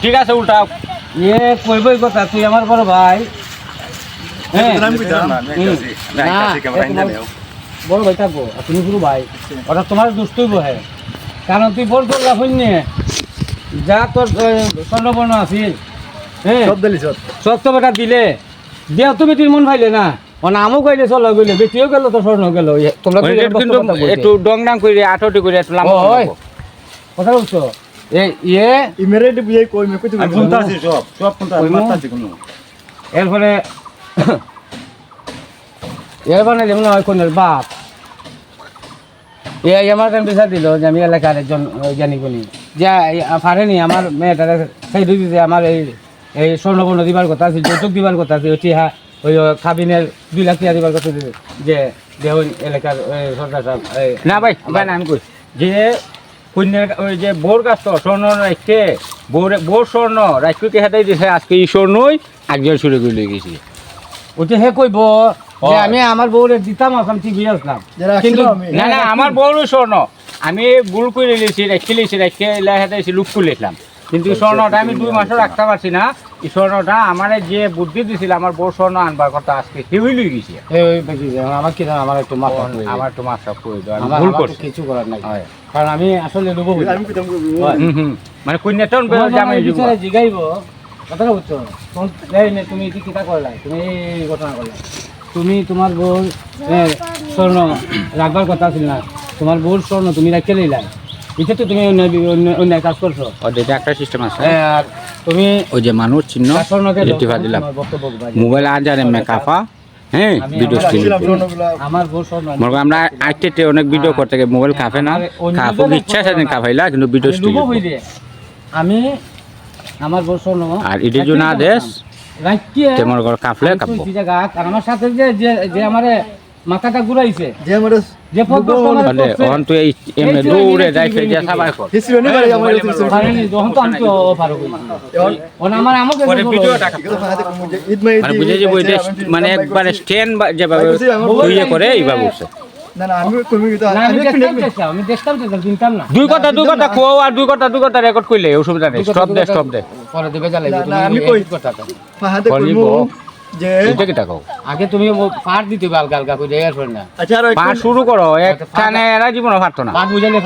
ঠিক আছে উল্টাও কইবই কথা তুই আমার বড় ভাই বড় ভাই থাকবো তুমি গুরু ভাই ওটা তোমার দুষ্টই বহে কারণ তুই বল করলা হইনি যা তোর স্বর্ণবর্ণ আছিল হ্যাঁ সব তো বেটা দিলে দিয়া তুমি তুই মন ভাইলে না আমও কইলে চল গইলে বেটিও গেল তো স্বর্ণ গেল তোমরা কিন্তু একটু ডং ডাং করে আঠটি করে একটু লাম্বা কথা বলছো এরপরে এরপরে যেমন হয় কোনের বাপ আমার বিচার দিল যে আমি এলাকার একজন জ্ঞানী গুণী যে পারেনি আমার মেয়েটারে সেই দিদি আমার এই স্বর্ণবর্ণ দিবার কথা আছে যৌতুক দিবার কথা আছে ওই খাবিনের 2 লাখ টাকা দিবার কথা যে দেহ এলাকার সরকার সাহেব না ভাই আমি কই যে কন্যার ওই যে বোর গাছ তো স্বর্ণ রাখছে বোর স্বর্ণ রাখতে হেঁটাই দিছে আজকে এই স্বর্ণই একজন শুরু করে লয়ে গেছি ওটা হে কইব যে আমি আমার বউরে দিতাম আসলাম ঠিক হয়ে আসলাম কিন্তু না না আমার বউর স্বর্ণ আমি ভুল করে লিয়েছি রেখে হেঁটাইছি লুক করে লিখলাম কিন্তু এই স্বর্ণটা আমি 2 মাসও রাখতে পারছি না এই স্বর্ণটা আমার যে বুদ্ধি দিছিল আমার বউ স্বর্ণ আনবার কথা আজকে কেউই লই গেছে আমার কি আমার একটু মাথা আমার একটু মাথা কই দাও আমি ভুল ভুল করছি করছি কিছু করার নাই কারণ আমি আসলে নেবো মানে কন্যাটা জামাই বিচারে জিগাইব কথাটা বুঝছো তুমি কি কিতা করলা তুমি এই ঘটনা করলা তুমি তোমার বউর স্বর্ণ রাখবার কথা ছিল না তোমার বউর স্বর্ণ তুমি রাখতে লইলাই এটা তো তুমি অন্য কাজ করছো একটা সিস্টেম আছে আর তুমি ওই যে মানুষ চিহ্ন ইতিফা দিলাম মোবাইল আজারে মেকাফা হ্যাঁ ভিডিও স্টিল আমার বউ স্বর্ণ আমরা আইতে অনেক ভিডিও করতে গিয়ে মোবাইল কাফে না কাফো ইচ্ছা সেদিন কাফাইলা কিন্তু ভিডিও স্টিল আমি আমার বউ স্বর্ণ আর ইডি জুনা দেশ রাখিয়ে তোমার ঘর কাফলে কাপবো আর আমার সাথে যে আমারে মাথাটা ঘুরাইছে যে আমার যে অন তুই এমনি দৌড়ে যাই ফেলে যা সবাই কর হিসিবে নি বাড়ি আমার পারেনি যখন তো আমি তো পারো ওন আমার আমাকে পরে ভিডিওটা ঈদ মে মানে বুঝে যে বইটা মানে একবার স্ট্যান্ড যেভাবে ইয়ে করে এইভাবে উঠছে না না আমি কমি তো আমি দেখতাম তো চিনতাম না দুই কথা কো আর দুই কথা রেকর্ড কইলে অসুবিধা নেই স্টপ দে পরে দেবে জ্বালাইবে না আমি কই কথা ফাহাদে কইমু যে এটা কি টাকাও আগে তুমি পার দিতে আলগা আলগা করে এরপর না আচ্ছা আর পা শুরু করো একখানে এরা জীবনে পারতো না পার বুঝালে